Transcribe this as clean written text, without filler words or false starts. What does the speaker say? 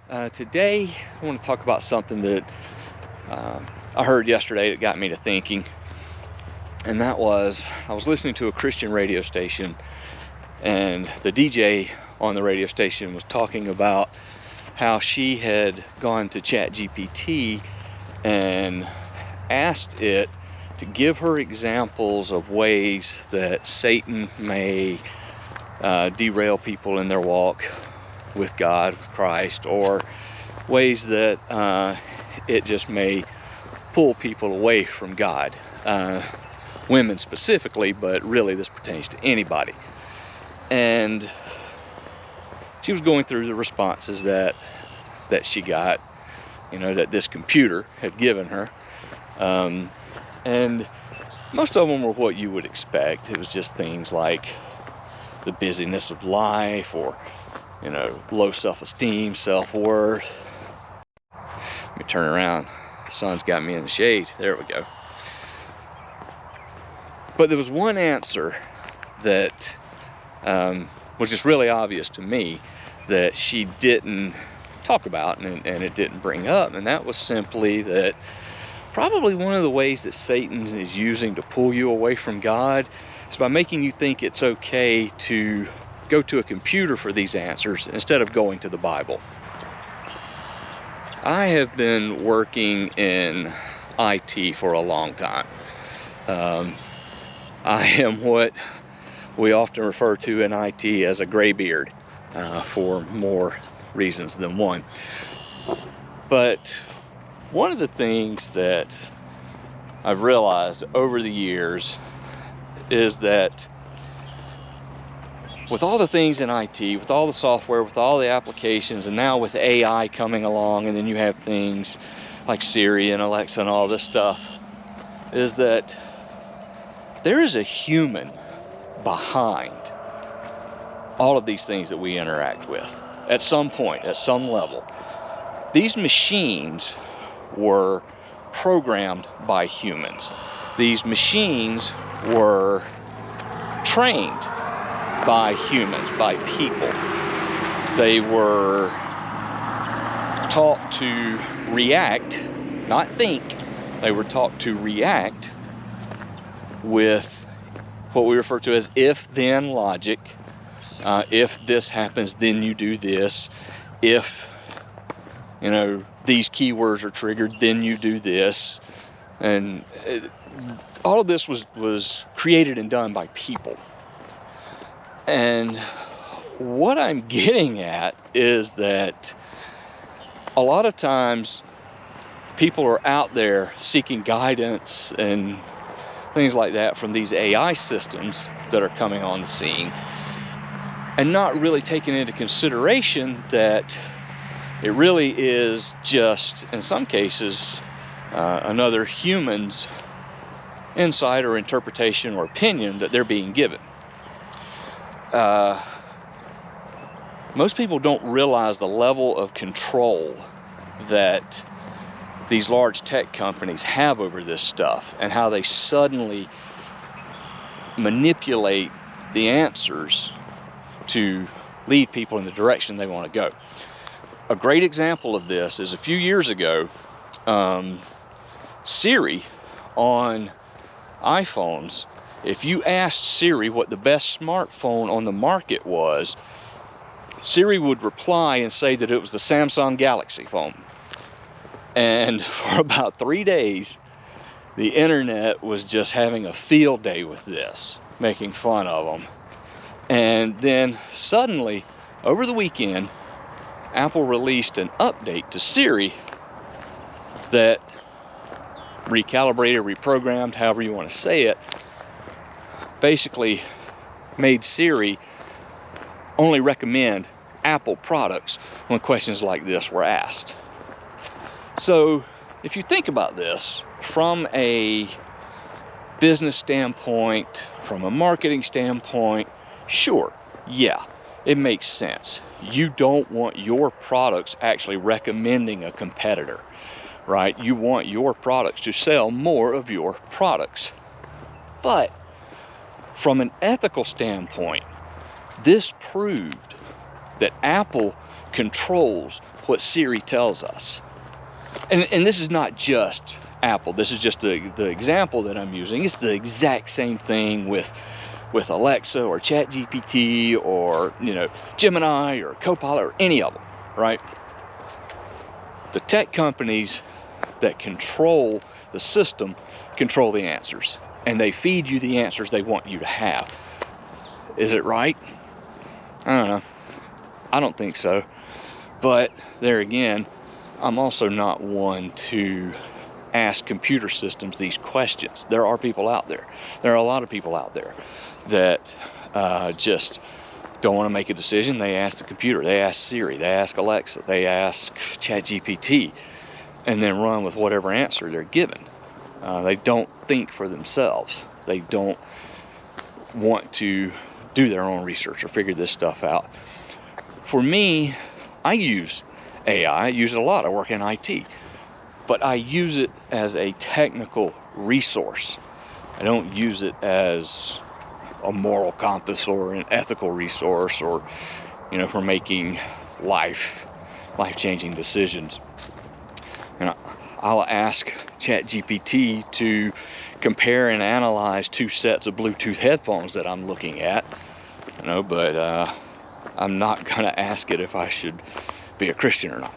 Today I want to talk about something that I heard yesterday that got me to thinking, and that was I was listening to a Christian radio station, and the DJ on the radio station was talking about how she had gone to ChatGPT and asked it to give her examples of ways that Satan may derail people in their walk with God, with Christ, or ways that it just may pull people away from God. Women specifically, but really this pertains to anybody. And she was going through the responses that she got, that this computer had given her. And most of them were what you would expect. It was just things like the busyness of life, or low self-esteem, self-worth. Let me turn around. The sun's got me in the shade. There we go. But there was one answer that was just really obvious to me that she didn't talk about and it didn't bring up, and that was simply that probably one of the ways that Satan is using to pull you away from God is by making you think it's okay to go to a computer for these answers instead of going to the Bible. I have been working in IT for a long time. I am what we often refer to in IT as a gray beard, for more reasons than one. But one of the things that I've realized over the years is that with all the things in IT, with all the software, with all the applications, and now with AI coming along, and then you have things like Siri and Alexa and all this stuff, is that there is a human behind all of these things that we interact with at some point, at some level. These machines were programmed by humans. These machines were trained by humans, by people. They were taught to react, not think. They were taught to react with what we refer to as if-then logic. If this happens, then you do this. If, these keywords are triggered, then you do this. And all of this was created and done by people. And what I'm getting at is that a lot of times people are out there seeking guidance and things like that from these AI systems that are coming on the scene, and not really taking into consideration that it really is just, in some cases, another human's insight or interpretation or opinion that they're being given. Most people don't realize the level of control that these large tech companies have over this stuff, and how they suddenly manipulate the answers to lead people in the direction they want to go. A great example of this is a few years ago, Siri on iPhones, if you asked Siri what the best smartphone on the market was, Siri would reply and say that it was the Samsung Galaxy phone. And for about 3 days, the internet was just having a field day with this, making fun of them. And then suddenly, over the weekend, Apple released an update to Siri that recalibrated, reprogrammed, however you want to say it, basically made Siri only recommend Apple products when questions like this were asked. So if you think about this from a business standpoint, from a marketing standpoint, sure, yeah, it makes sense. You don't want your products actually recommending a competitor, right? You want your products to sell more of your products. But from an ethical standpoint, this proved that Apple controls what Siri tells us. And this is not just Apple. This is just the example that I'm using. It's the exact same thing with Alexa or ChatGPT or, you know, Gemini or Copilot or any of them, right? The tech companies that control the system control the answers, and they feed you the answers they want you to have. Is it right? I don't know. I don't think so. But there again, I'm also not one to ask computer systems these questions. There are people out there. There are a lot of people out there that just don't want to make a decision. They ask the computer, they ask Siri, they ask Alexa, they ask ChatGPT, and then run with whatever answer they're given. They don't think for themselves. They don't want to do their own research or figure this stuff out. For me, I use AI. I use it a lot. I work in IT. But I use it as a technical resource. I don't use it as a moral compass or an ethical resource, or, you know, for making life-changing decisions. And I'll ask ChatGPT to compare and analyze 2 sets of Bluetooth headphones that I'm looking at, you know, but I'm not gonna ask it if I should be a Christian or not.